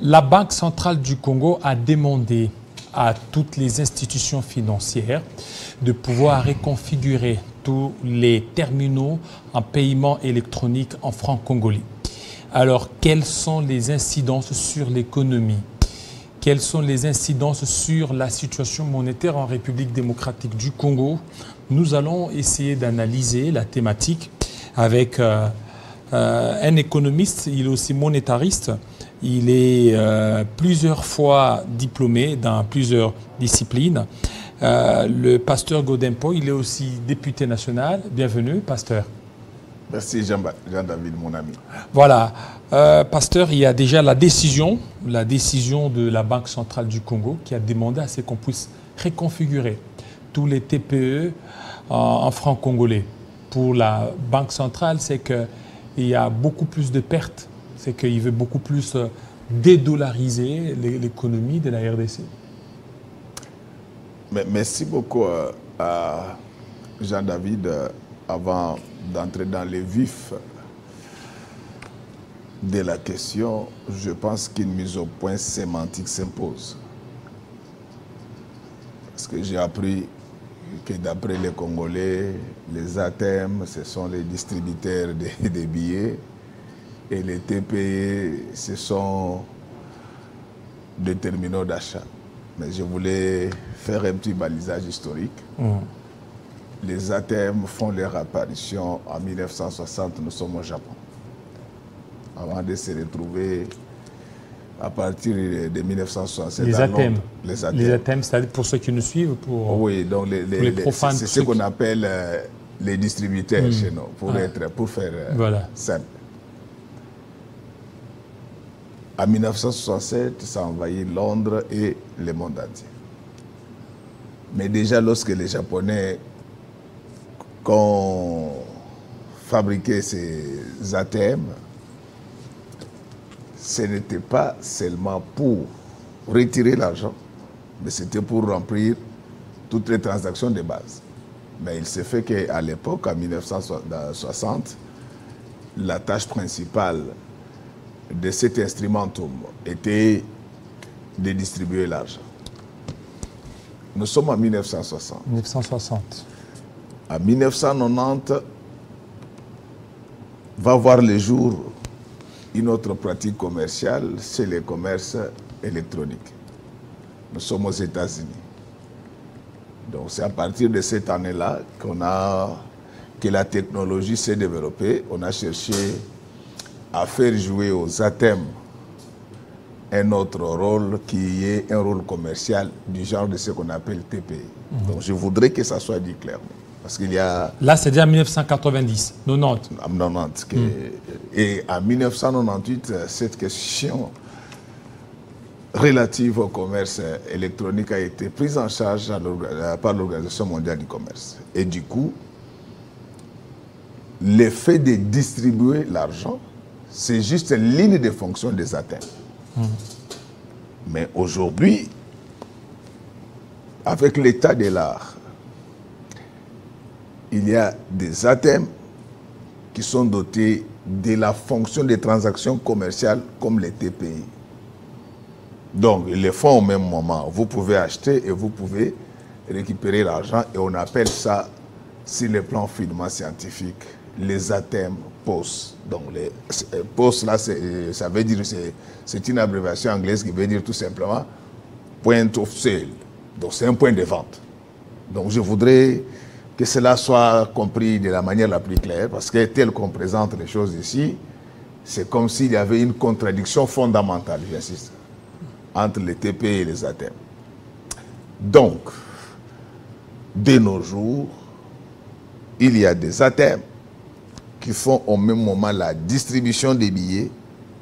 La Banque centrale du Congo a demandé à toutes les institutions financières de pouvoir reconfigurer tous les terminaux en paiement électronique en francs congolais. Alors, quelles sont les incidences sur l'économie? Quelles sont les incidences sur la situation monétaire en République démocratique du Congo? Nous allons essayer d'analyser la thématique avec un économiste, il est aussi monétariste. Il est plusieurs fois diplômé dans plusieurs disciplines. Le pasteur Godempo, il est aussi député national. Bienvenue, pasteur. Merci Jean-David, mon ami. Voilà. Pasteur, il y a déjà la décision de la Banque centrale du Congo qui a demandé à ce qu'on puisse reconfigurer tous les TPE en francs congolais. Pour la Banque centrale, c'est qu'il y a beaucoup plus de pertes. C'est qu'il veut beaucoup plus dédollariser l'économie de la RDC. Merci beaucoup à Jean-David. Avant d'entrer dans les vifs de la question, je pense qu'une mise au point sémantique s'impose. Parce que j'ai appris que d'après les Congolais, les ATM, ce sont les distributeurs des billets. Et les TPE, ce sont des terminaux d'achat. Mais je voulais faire un petit balisage historique. Les ATM font leur apparition en 1960, nous sommes au Japon. Avant de se retrouver à partir de 1967. Les ATM. Les ATM. Les ATM, c'est-à-dire pour ceux qui nous suivent, oui, donc les profanes. C'est ce qu'on appelle les distributeurs chez nous, pour faire simple. En 1967, ça envahit Londres et le monde entier. Mais déjà, lorsque les Japonais ont fabriqué ces ATM, ce n'était pas seulement pour retirer l'argent, mais c'était pour remplir toutes les transactions de base. Mais il s'est fait qu'à l'époque, en 1960, la tâche principale de cet instrumentum était de distribuer l'argent. Nous sommes en 1960. 1960. En 1990, va voir le jour une autre pratique commerciale, c'est le commerce électronique. Nous sommes aux États-Unis. Donc c'est à partir de cette année-là que la technologie s'est développée. On a cherché à faire jouer aux ATM un autre rôle qui est un rôle commercial du genre de ce qu'on appelle TPE. Donc je voudrais que ça soit dit clairement. Parce qu'il y a... Là, c'est déjà en 1990, 90. En 90. Et en 1998, cette question relative au commerce électronique a été prise en charge par l'Organisation mondiale du commerce. Et du coup, le fait de distribuer l'argent, c'est juste une ligne de fonction des ATM. Mais aujourd'hui, avec l'état de l'art, il y a des ATM qui sont dotés de la fonction des transactions commerciales comme les TPI. Donc, ils le font au même moment. Vous pouvez acheter et vous pouvez récupérer l'argent et on appelle ça, sur le plan finement scientifique, les ATM POS. Donc, les POS, là, ça veut dire, c'est une abréviation anglaise qui veut dire tout simplement point of sale. Donc, c'est un point de vente. Donc, je voudrais que cela soit compris de la manière la plus claire, parce que tel qu'on présente les choses ici, c'est comme s'il y avait une contradiction fondamentale, j'insiste, entre les TP et les ATM. Donc, de nos jours, il y a des ATM qui font au même moment la distribution des billets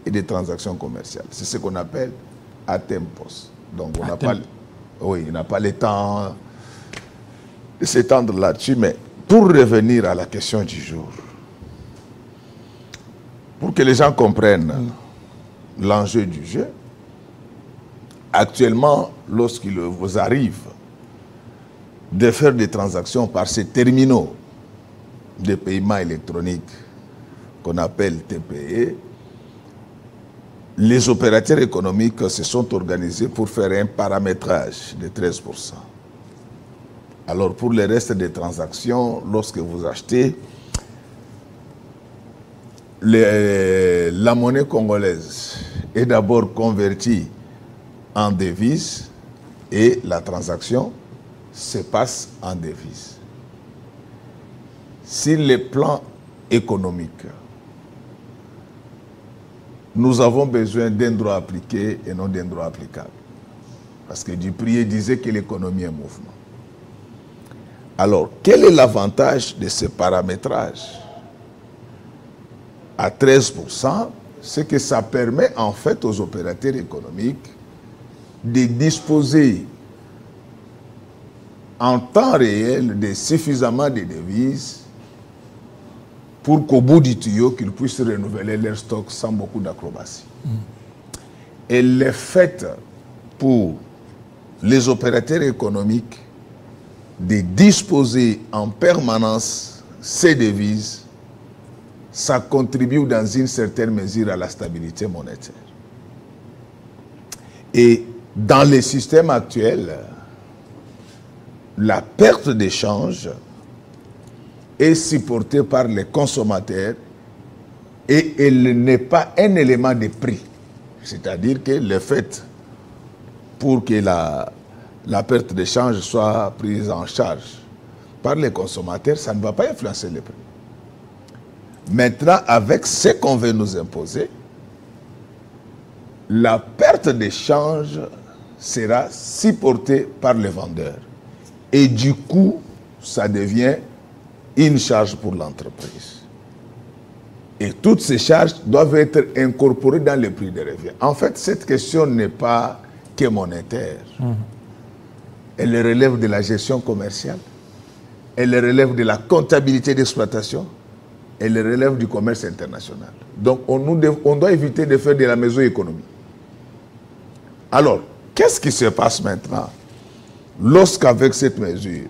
et des transactions commerciales. C'est ce qu'on appelle ATM POS. Donc, on n'a pas, on n'a pas le temps de s'étendre là-dessus, mais pour revenir à la question du jour, pour que les gens comprennent l'enjeu du jeu, actuellement, lorsqu'il vous arrive de faire des transactions par ces terminaux de paiement électronique qu'on appelle TPE, les opérateurs économiques se sont organisés pour faire un paramétrage de 13%. Alors pour le reste des transactions, lorsque vous achetez, la monnaie congolaise est d'abord convertie en devise et la transaction se passe en devise. Sur le plan économique, nous avons besoin d'un droit appliqué et non d'un droit applicable. Parce que Duprier disait que l'économie est mouvement. Alors, quel est l'avantage de ce paramétrage à 13%? C'est que ça permet en fait aux opérateurs économiques de disposer en temps réel de suffisamment de devises pour qu'au bout du tuyau, qu'ils puissent renouveler leur stock sans beaucoup d'acrobatie. Et le fait pour les opérateurs économiques de disposer en permanence ces devises, ça contribue dans une certaine mesure à la stabilité monétaire. Et dans les systèmes actuels, la perte d'échange est supportée par les consommateurs et elle n'est pas un élément de prix. C'est-à-dire que le fait pour que la perte d'échange soit prise en charge par les consommateurs, ça ne va pas influencer les prix. Maintenant, avec ce qu'on veut nous imposer, la perte d'échange sera supportée par les vendeurs. Et du coup, ça devient une charge pour l'entreprise. Et toutes ces charges doivent être incorporées dans le prix de revient. En fait, cette question n'est pas que monétaire. Elle relève de la gestion commerciale, elle relève de la comptabilité d'exploitation, elle relève du commerce international. Donc, on doit éviter de faire de la maison économie. Alors, qu'est-ce qui se passe maintenant lorsqu'avec cette mesure,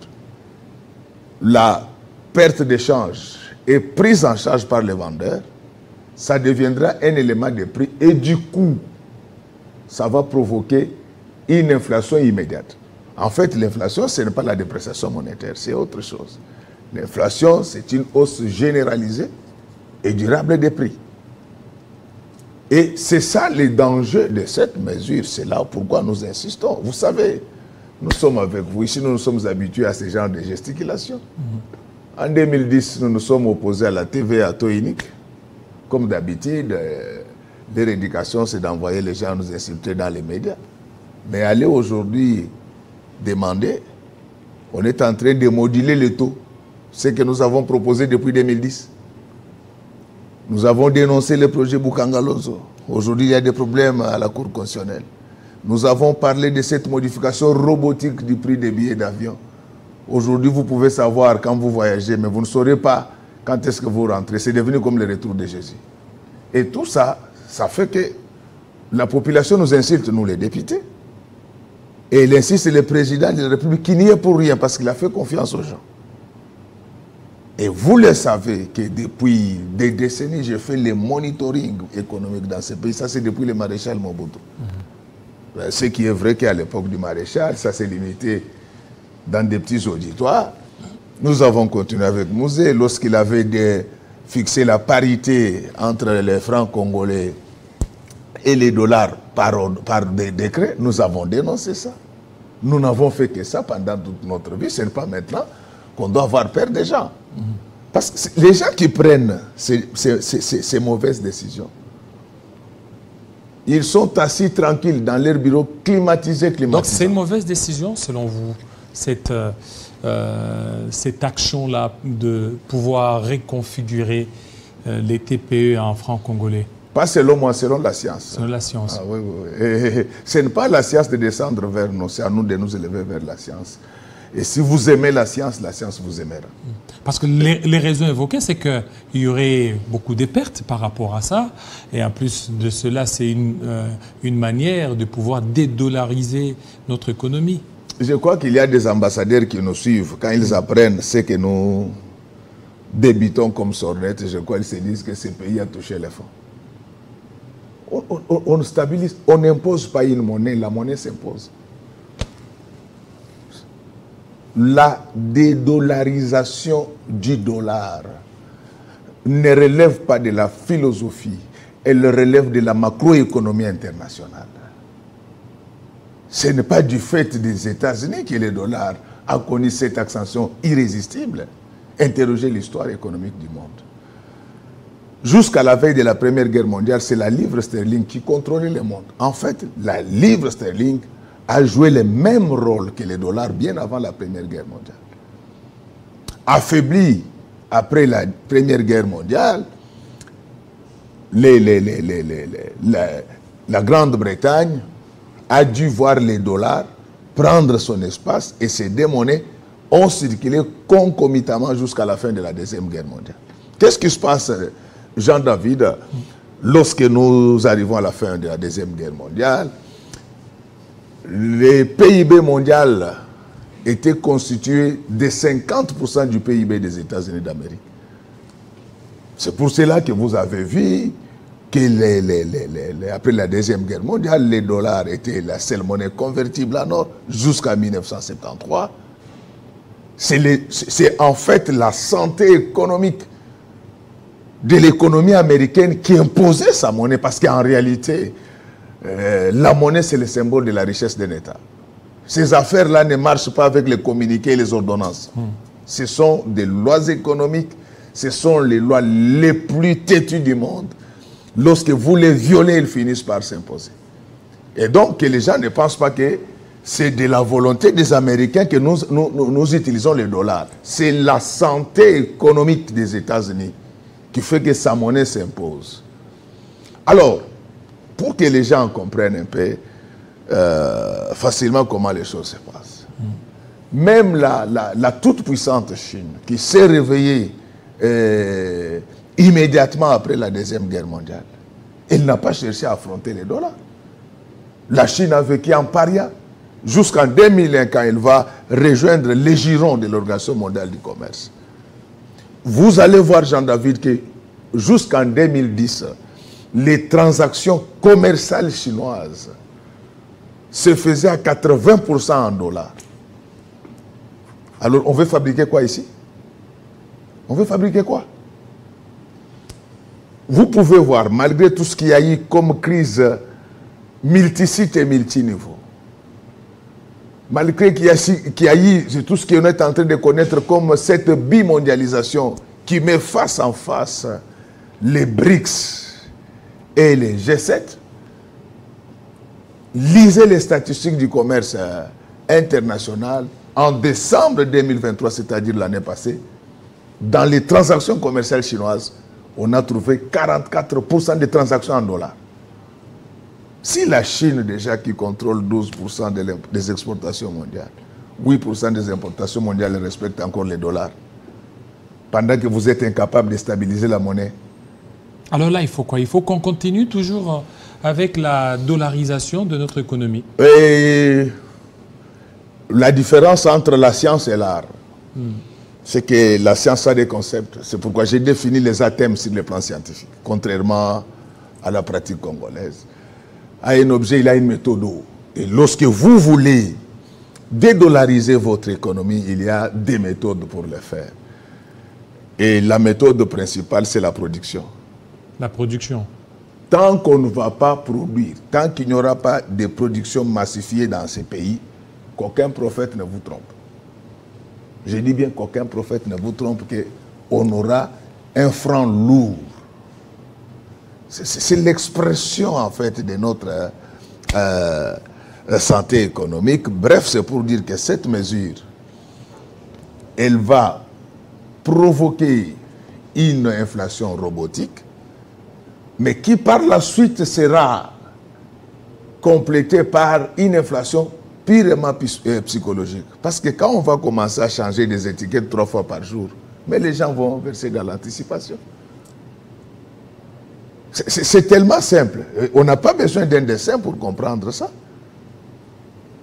la perte d'échange est prise en charge par les vendeurs? Ça deviendra un élément de prix et du coup, ça va provoquer une inflation immédiate. En fait, l'inflation, ce n'est pas la dépréciation monétaire, c'est autre chose. L'inflation, c'est une hausse généralisée et durable des prix. Et c'est ça le danger de cette mesure. C'est là pourquoi nous insistons. Vous savez, nous sommes avec vous. Ici, nous nous sommes habitués à ce genre de gesticulation. En 2010, nous nous sommes opposés à la TVA à taux unique. Comme d'habitude, leur indication, c'est d'envoyer les gens nous insulter dans les médias. Mais aller aujourd'hui demander, on est en train de moduler le taux. Ce que nous avons proposé depuis 2010. Nous avons dénoncé le projet Bukangalozo. Aujourd'hui, il y a des problèmes à la Cour constitutionnelle. Nous avons parlé de cette modification robotique du prix des billets d'avion. Aujourd'hui, vous pouvez savoir quand vous voyagez, mais vous ne saurez pas quand est-ce que vous rentrez. C'est devenu comme le retour de Jésus. Et tout ça, ça fait que la population nous insulte, nous les députés. Et il insiste le président de la République qui n'y est pour rien parce qu'il a fait confiance aux gens. Et vous le savez que depuis des décennies, j'ai fait le monitoring économique dans ce pays. Ça, c'est depuis le maréchal Mobutu. Ce qui est vrai qu'à l'époque du maréchal, ça s'est limité dans des petits auditoires. Nous avons continué avec Mouzé lorsqu'il avait fixé la parité entre les francs congolais et les dollars par des décrets. Nous avons dénoncé ça. Nous n'avons fait que ça pendant toute notre vie. Ce n'est pas maintenant qu'on doit avoir peur des gens. Parce que les gens qui prennent ces mauvaises décisions, ils sont assis tranquilles dans leur bureau climatisé. Donc c'est une mauvaise décision selon vous, cette action-là de pouvoir reconfigurer les TPE en francs congolais? Pas selon moi, selon la science. Selon la science. Ah, oui, oui. Et ce n'est pas la science de descendre vers nous, c'est à nous de nous élever vers la science. Et si vous aimez la science vous aimera. Parce que les raisons évoquées, c'est qu'il y aurait beaucoup de pertes par rapport à ça. Et en plus de cela, c'est une manière de pouvoir dédollariser notre économie. Je crois qu'il y a des ambassadeurs qui nous suivent. Quand ils apprennent ce que nous débitons comme sornette, je crois qu'ils se disent que ce pays a touché les fonds. on stabilise, on n'impose pas une monnaie, la monnaie s'impose. La dédollarisation du dollar ne relève pas de la philosophie, elle relève de la macroéconomie internationale. Ce n'est pas du fait des États-Unis que le dollar a connu cette ascension irrésistible. Interrogez l'histoire économique du monde. Jusqu'à la veille de la Première Guerre mondiale, c'est la livre sterling qui contrôlait le monde. En fait, la livre sterling a joué le même rôle que le dollar bien avant la Première Guerre mondiale. Affaibli après la Première Guerre mondiale, la Grande-Bretagne a dû voir les dollars prendre son espace et ces deux monnaies ont circulé concomitamment jusqu'à la fin de la Deuxième Guerre mondiale. Qu'est-ce qui se passe, Jean-David, lorsque nous arrivons à la fin de la Deuxième Guerre mondiale? Le PIB mondial était constitué de 50% du PIB des États-Unis d'Amérique. C'est pour cela que vous avez vu que après la Deuxième Guerre mondiale, les dollars étaient la seule monnaie convertible en or jusqu'à 1973. C'est en fait la santé économique de l'économie américaine qui imposait sa monnaie, parce qu'en réalité, la monnaie, c'est le symbole de la richesse d'un État. Ces affaires-là ne marchent pas avec les communiqués et les ordonnances. Ce sont des lois économiques, ce sont les lois les plus têtues du monde. Lorsque vous les violez, ils finissent par s'imposer. Et donc, que les gens ne pensent pas que c'est de la volonté des Américains que nous utilisons les dollars. C'est la santé économique des États-Unis qui fait que sa monnaie s'impose. Alors, pour que les gens comprennent un peu facilement comment les choses se passent, même la toute-puissante Chine, qui s'est réveillée immédiatement après la Deuxième Guerre mondiale, elle n'a pas cherché à affronter les dollars. La Chine a vécu en paria jusqu'en 2001, quand elle va rejoindre les girons de l'Organisation mondiale du commerce. Vous allez voir, Jean-David, que jusqu'en 2010, les transactions commerciales chinoises se faisaient à 80% en dollars. Alors, on veut fabriquer quoi ici? On veut fabriquer quoi? Vous pouvez voir, malgré tout ce qu'il y a eu comme crise multisite et multiniveau, malgré qu'il y a eu tout ce qu'on est en train de connaître comme cette bimondialisation qui met face en face les BRICS et les G7, lisez les statistiques du commerce international. En décembre 2023, c'est-à-dire l'année passée, dans les transactions commerciales chinoises, on a trouvé 44% des transactions en dollars. Si la Chine, déjà, qui contrôle 12% des exportations mondiales, 8% des importations mondiales respectent encore les dollars, pendant que vous êtes incapable de stabiliser la monnaie. Alors là, il faut quoi? Il faut qu'on continue toujours avec la dollarisation de notre économie. Et la différence entre la science et l'art, c'est que la science a des concepts. C'est pourquoi j'ai défini les athèmes sur le plan scientifique, contrairement à la pratique congolaise. Un objet, il a une méthode. Et lorsque vous voulez dédollariser votre économie, il y a des méthodes pour le faire. Et la méthode principale, c'est la production. La production. Tant qu'on ne va pas produire, tant qu'il n'y aura pas de production massifiée dans ces pays, qu'aucun prophète ne vous trompe. Je dis bien qu'aucun prophète ne vous trompe, qu'on aura un franc lourd. C'est l'expression, en fait, de notre santé économique. Bref, c'est pour dire que cette mesure, elle va provoquer une inflation robotique, mais qui par la suite sera complétée par une inflation purement psychologique. Parce que quand on va commencer à changer des étiquettes 3 fois par jour, mais les gens vont verser dans l'anticipation. C'est tellement simple. On n'a pas besoin d'un dessin pour comprendre ça.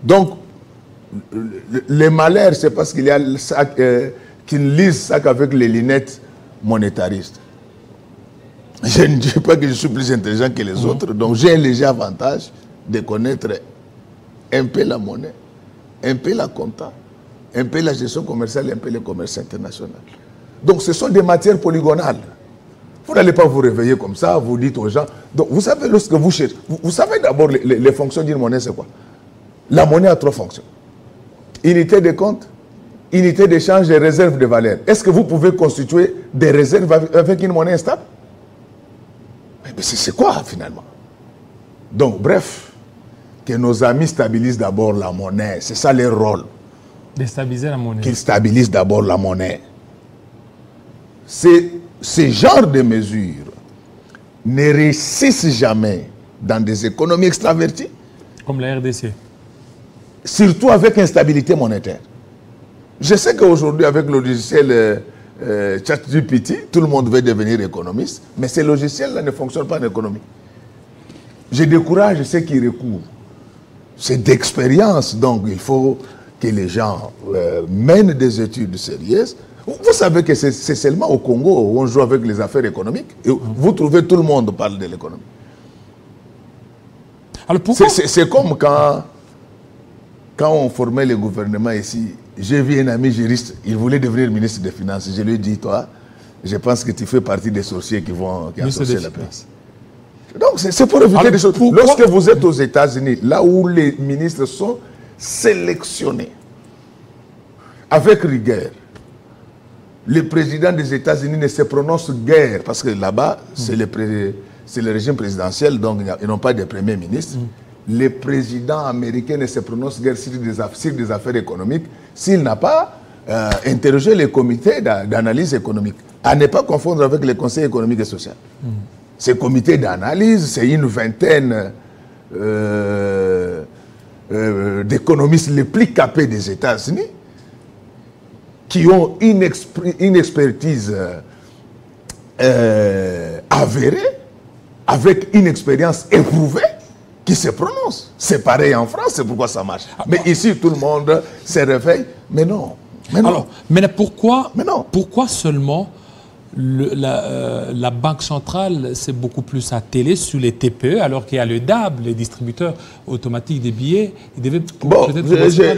Donc, le malheur, c'est parce qu'il y a le sac, qu'ils lisent ça qu'avec les lunettes monétaristes. Je ne dis pas que je suis plus intelligent que les autres, donc j'ai un léger avantage de connaître un peu la monnaie, un peu la compta, un peu la gestion commerciale, un peu le commerce international. Donc ce sont des matières polygonales. Vous n'allez pas vous réveiller comme ça, vous dites aux gens. Donc vous savez, lorsque vous cherchez, vous savez d'abord les fonctions d'une monnaie, c'est quoi? La monnaie a 3 fonctions. Unité de compte, unité d'échange et réserve de valeur. Est-ce que vous pouvez constituer des réserves avec une monnaie stable? Mais c'est quoi finalement? Donc bref, que nos amis stabilisent d'abord la monnaie. C'est ça leur rôle. Déstabiliser la monnaie. Qu'ils stabilisent d'abord la monnaie. Ce genre de mesures ne réussissent jamais dans des économies extraverties. Comme la RDC. Surtout avec instabilité monétaire. Je sais qu'aujourd'hui, avec le logiciel ChatGPT, tout le monde veut devenir économiste, mais ces logiciels-là ne fonctionnent pas en économie. Je décourage ceux qui recourent. C'est d'expérience, donc il faut que les gens mènent des études sérieuses. Vous savez que c'est seulement au Congo où on joue avec les affaires économiques. Et vous trouvez tout le monde parle de l'économie. C'est comme quand on formait le gouvernement ici. J'ai vu un ami juriste, il voulait devenir ministre des Finances. Je lui ai dit, toi, je pense que tu fais partie des sorciers qui associent la paix. Donc c'est pour éviter des choses. Lorsque vous êtes aux États-Unis, là où les ministres sont sélectionnés avec rigueur, le président des États-Unis ne se prononce guère, parce que là-bas, c'est le régime présidentiel, donc ils n'ont pas de premier ministre. Le président américain ne se prononce guère sur des affaires économiques s'il n'a pas interrogé les comités d'analyse économique. À ne pas confondre avec le Conseil économique et social. Ces comités d'analyse, c'est une vingtaine d'économistes les plus capés des États-Unis qui ont une expertise avérée, avec une expérience éprouvée, qui se prononcent. C'est pareil en France, c'est pourquoi ça marche. Mais ici, tout le monde se réveille. Mais non. Alors, mais pourquoi seulement la Banque centrale, c'est beaucoup plus attelée sur les TPE, alors qu'il y a le DAB, les distributeurs automatiques des billets. Bon,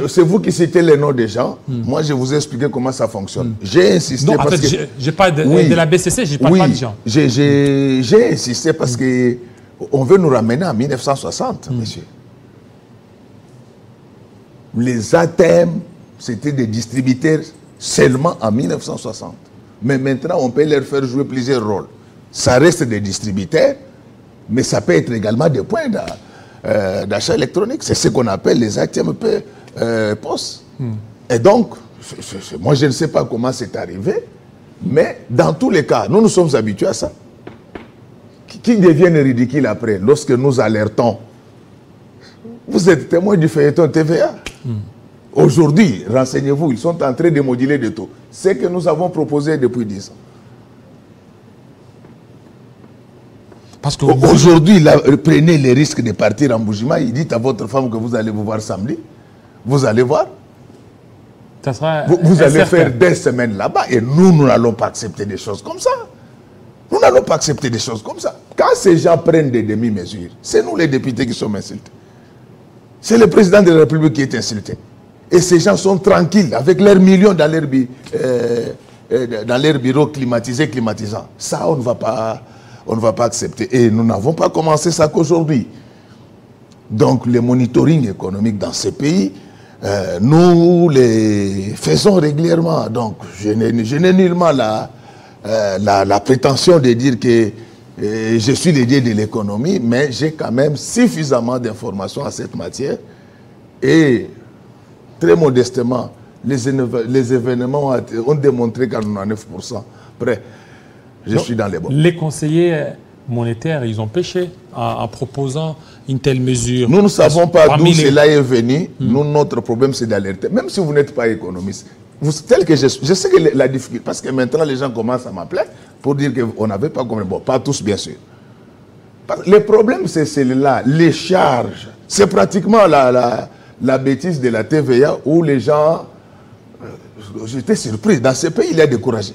c'est vous qui citez les noms des gens. Moi, je vous ai expliqué comment ça fonctionne. J'ai insisté non, parce en fait, que... je parle de la BCC, je ne parle pas des gens. J'ai insisté parce que on veut nous ramener en 1960, monsieur. Les ATM, c'était des distributeurs seulement en 1960. Mais maintenant, on peut leur faire jouer plusieurs rôles. Ça reste des distributeurs, mais ça peut être également des points d'achat électronique. C'est ce qu'on appelle les ATM POS. Et donc, moi, je ne sais pas comment c'est arrivé, mais dans tous les cas, nous sommes habitués à ça. Qui deviennent ridicules après, lorsque nous alertons. Vous êtes témoin du feuilleton TVA. Aujourd'hui, renseignez-vous, ils sont en train de moduler des taux. Ce que nous avons proposé depuis 10 ans. Aujourd'hui, prenez les risques de partir en Boujima. Dites à votre femme que vous allez vous voir samedi. Vous allez voir. Vous allez faire des semaines là-bas. Et nous n'allons pas accepter des choses comme ça. Nous n'allons pas accepter des choses comme ça. Quand ces gens prennent des demi-mesures, c'est nous les députés qui sommes insultés. C'est le président de la République qui est insulté. Et ces gens sont tranquilles avec leurs millions dans leur bureau climatisant. Ça, on ne va pas accepter. Et nous n'avons pas commencé ça qu'aujourd'hui. Donc, le monitoring économique dans ces pays, nous les faisons régulièrement. Donc, je n'ai nullement la prétention de dire que je suis le dieu de l'économie, mais j'ai quand même suffisamment d'informations à cette matière. Et très modestement, les événements ont démontré qu'à 99%, près, je suis dans les bons. Les conseillers monétaires, ils ont péché en proposant une telle mesure. Nous ne savons pas d'où cela est venu. Nous, notre problème, c'est d'alerter. Même si vous n'êtes pas économiste, tel que je sais que la difficulté, parce que maintenant les gens commencent à m'appeler pour dire qu'on n'avait pas comme... Bon, pas tous, bien sûr. Le problème, c'est celui-là, les charges. C'est pratiquement la bêtise de la TVA où les gens... J'étais surpris. Dans ces pays, il y a découragé.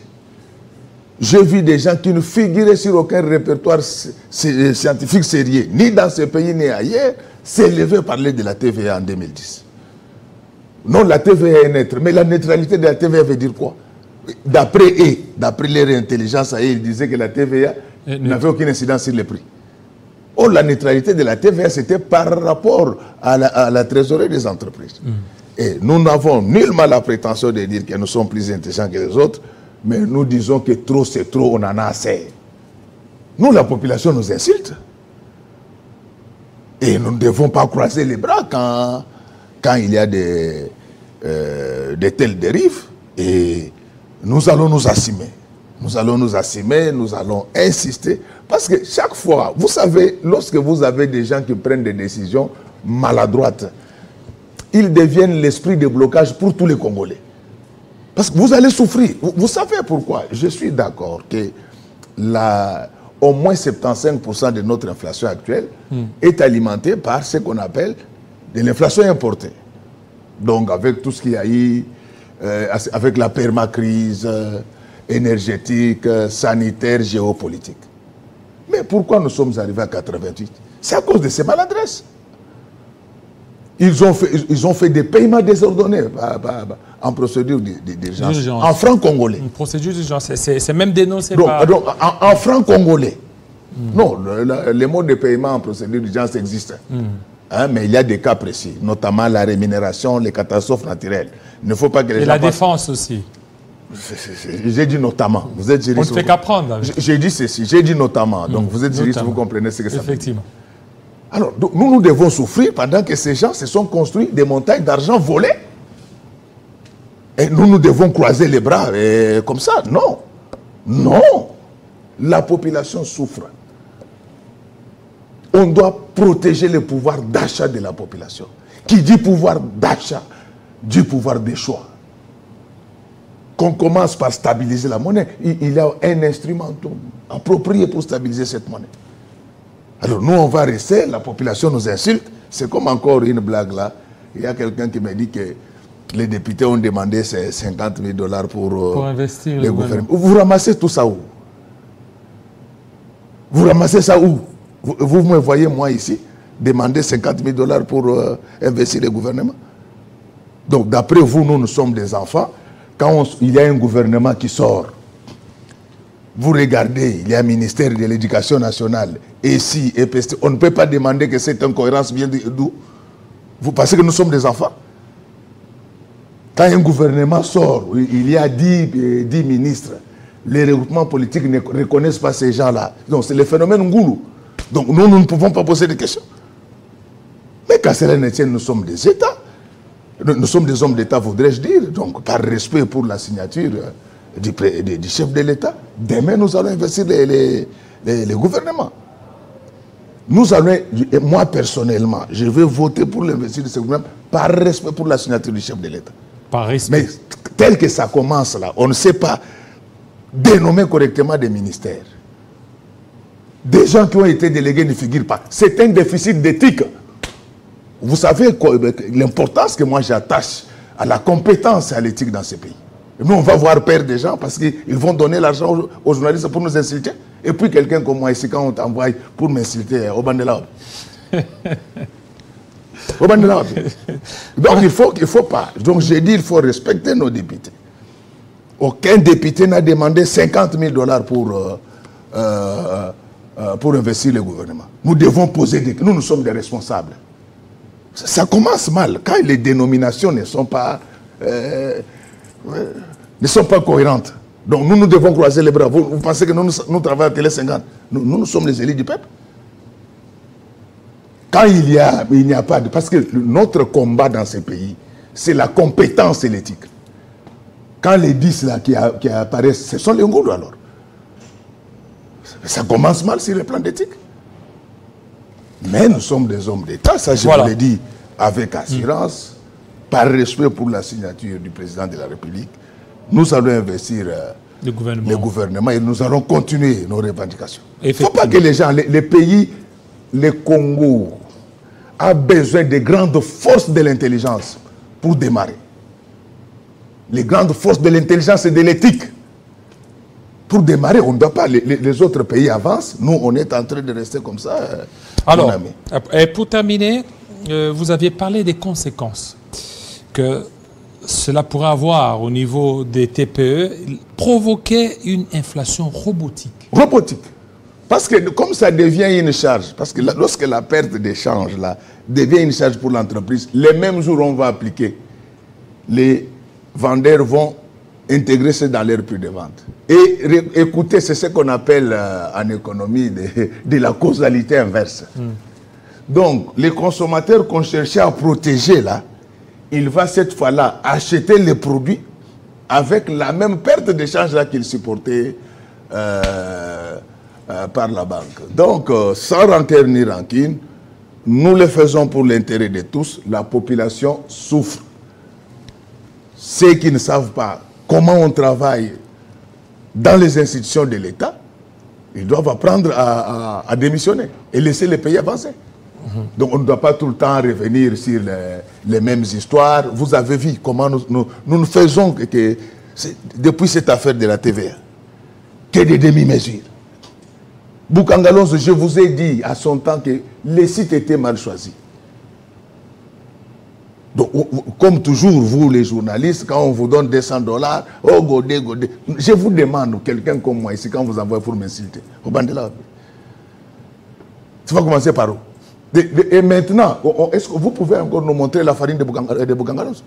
J'ai vu des gens qui ne figuraient sur aucun répertoire scientifique sérieux, ni dans ce pays ni ailleurs, s'élever à parler de la TVA en 2010. Non, la TVA est neutre, mais la neutralité de la TVA veut dire quoi? D'après leur intelligence, ils disaient que la TVA n'avait aucune incidence sur les prix. Oh, la neutralité de la TVA, c'était par rapport à la trésorerie des entreprises. Et nous n'avons nullement la prétention de dire que nous sommes plus intelligents que les autres, mais nous disons que trop c'est trop, on en a assez. Nous, la population nous insulte. Et nous ne devons pas croiser les bras quand il y a de telles dérives. Et nous allons nous assumer. Nous allons nous assumer, nous allons insister. Parce que chaque fois, vous savez, lorsque vous avez des gens qui prennent des décisions maladroites, ils deviennent l'esprit de blocage pour tous les Congolais. Parce que vous allez souffrir. Vous savez pourquoi? Je suis d'accord que au moins 75% de notre inflation actuelle est alimentée par ce qu'on appelle de l'inflation importée. Donc avec tout ce qu'il y a eu, avec la permacrise énergétique, sanitaire, géopolitique. Mais pourquoi nous sommes arrivés à 88? C'est à cause de ces maladresses. Ils ont fait des paiements désordonnés en procédure d'urgence, en francs congolais. Une procédure d'urgence, c'est même dénoncé par... Donc, en francs congolais. Non, les modes de paiement en procédure d'urgence existent. Hein, mais il y a des cas précis, notamment la rémunération, les catastrophes naturelles. Il ne faut pas que les gens... Et la défense aussi. J'ai dit notamment. Vous êtes juriste. On ne fait qu'apprendre. J'ai dit ceci, j'ai dit notamment. Donc vous êtes juriste, vous comprenez ce que ça veut dire. Effectivement. Alors, donc, nous devons souffrir pendant que ces gens se sont construits des montagnes d'argent volés. Et nous devons croiser les bras comme ça. Non. Non. La population souffre. On doit protéger le pouvoir d'achat de la population. Qui dit pouvoir d'achat, dit pouvoir de choix. Qu'on commence par stabiliser la monnaie. Il y a un instrument approprié pour stabiliser cette monnaie. Alors nous, on va rester, la population nous insulte. C'est comme encore une blague là. Il y a quelqu'un qui m'a dit que les députés ont demandé ces 50 000 $ pour investir les gouvernements. Vous ramassez tout ça où? Vous ramassez ça où? Vous me voyez, moi, ici, demander 50 000 $ pour investir les gouvernements? Donc, d'après vous, nous sommes des enfants. Quand il y a un gouvernement qui sort, vous regardez, il y a un ministère de l'Éducation nationale, et si, et PST, on ne peut pas demander que cette incohérence vienne d'où? Vous pensez que nous sommes des enfants? Quand un gouvernement sort, il y a 10 ministres, les regroupements politiques ne reconnaissent pas ces gens-là. Donc c'est le phénomène Ngoulou. Donc nous ne pouvons pas poser des questions. Mais quand cela ne tient, nous sommes des États. Nous sommes des hommes d'État, voudrais-je dire. Donc par respect pour la signature du chef de l'État, demain nous allons investir les gouvernements. Nous allons, moi personnellement, je vais voter pour l'investissement de ce gouvernement par respect pour la signature du chef de l'État. Par respect. Mais tel que ça commence là, on ne sait pas dénommer correctement des ministères. Des gens qui ont été délégués ne figurent pas. C'est un déficit d'éthique. Vous savez l'importance que moi j'attache à la compétence et à l'éthique dans ce pays. Et nous, on va voir perdre des gens parce qu'ils vont donner l'argent aux journalistes pour nous insulter. Et puis quelqu'un comme moi ici, quand on t'envoie pour m'insulter, au Bandela. Au Bandela. Donc il faut pas. Donc j'ai dit, il faut respecter nos députés. Aucun député n'a demandé 50 000 $ pour investir le gouvernement. Nous devons poser des... Nous sommes des responsables. Ça commence mal. Quand les dénominations ne sont pas cohérentes. Donc nous devons croiser les bras. Vous pensez que nous travaillons à Télé 50? Nous sommes les élus du peuple. Quand il n'y a pas de... Parce que notre combat dans ces pays, c'est la compétence et l'éthique. Quand les 10 là qui apparaissent, ce sont les Ngoulou alors. Ça commence mal sur le plan d'éthique. Mais nous sommes des hommes d'État, ça je vous l'ai dit avec assurance, par respect pour la signature du président de la République. Nous allons investir le gouvernement et nous allons continuer nos revendications. Il ne faut pas que les gens, les pays, le Congo a besoin de grandes forces de l'intelligence pour démarrer. Les grandes forces de l'intelligence et de l'éthique. pour démarrer, on ne doit pas. Les autres pays avancent. Nous, on est en train de rester comme ça. Alors, et pour terminer, vous aviez parlé des conséquences que cela pourrait avoir au niveau des TPE, provoquer une inflation robotique. Robotique. Parce que comme ça devient une charge, parce que lorsque la perte d'échange là devient une charge pour l'entreprise, les mêmes jours on va appliquer, les vendeurs vont intégrer ça dans leur prix de vente. Et écoutez, c'est ce qu'on appelle en économie de la causalité inverse. Donc, les consommateurs qu'on cherchait à protéger là, il va cette fois-là acheter les produits avec la même perte d'échange là qu'il supportait par la banque. Donc, sans rancœur ni rancune, nous le faisons pour l'intérêt de tous. La population souffre. Ceux qui ne savent pas comment on travaille dans les institutions de l'État, ils doivent apprendre à démissionner et laisser les pays avancer. Donc on ne doit pas tout le temps revenir sur les mêmes histoires. Vous avez vu comment nous ne faisons que depuis cette affaire de la TVA, que des demi-mesures. Boukangalonzo, je vous ai dit à son temps que les sites étaient mal choisis. Donc, comme toujours, vous les journalistes, quand on vous donne $200, oh godé, godé. Je vous demande, quelqu'un comme moi ici, quand vous envoyez pour m'insulter, au Bandela, tu vas commencer par où? Et maintenant, est-ce que vous pouvez encore nous montrer la farine de Boukangalonzo?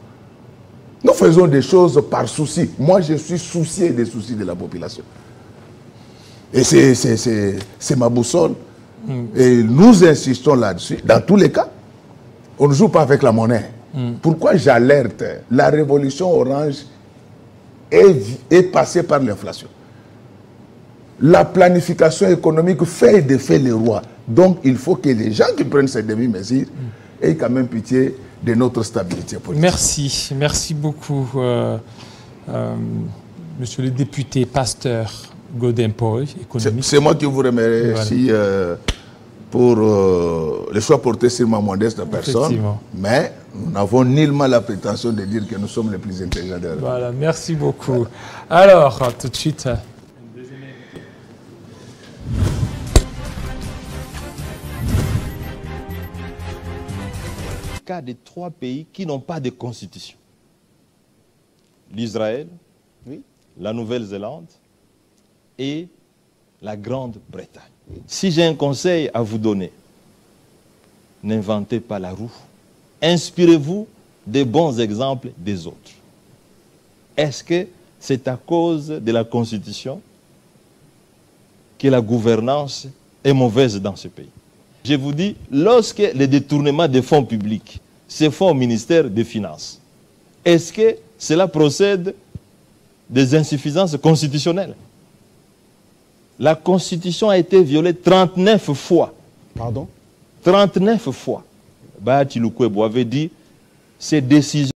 Nous faisons des choses par souci. Moi, je suis soucié des soucis de la population. Et c'est ma boussole. Et nous insistons là-dessus. Dans tous les cas, on ne joue pas avec la monnaie. Pourquoi j'alerte? La révolution orange est passée par l'inflation. La planification économique fait de fait le roi. Donc, il faut que les gens qui prennent ces demi-mesures aient quand même pitié de notre stabilité politique. Merci. Merci beaucoup, monsieur le député Pasteur Godin-Poy, économiste. C'est moi qui vous remercie pour le choix porté sur ma modeste personne. Mais nous n'avons nullement la prétention de dire que nous sommes les plus intelligents de la République. Voilà, merci beaucoup. Alors, tout de suite... Cas de 3 pays qui n'ont pas de constitution. L'Israël, la Nouvelle-Zélande et la Grande-Bretagne. Si j'ai un conseil à vous donner, n'inventez pas la roue. Inspirez-vous des bons exemples des autres. Est-ce que c'est à cause de la Constitution que la gouvernance est mauvaise dans ce pays? Je vous dis, lorsque le détournement des fonds publics se fait au ministère des Finances, est-ce que cela procède des insuffisances constitutionnelles? La Constitution a été violée 39 fois. Pardon? 39 fois. Bahati Lukwebo avait dit, ces décisions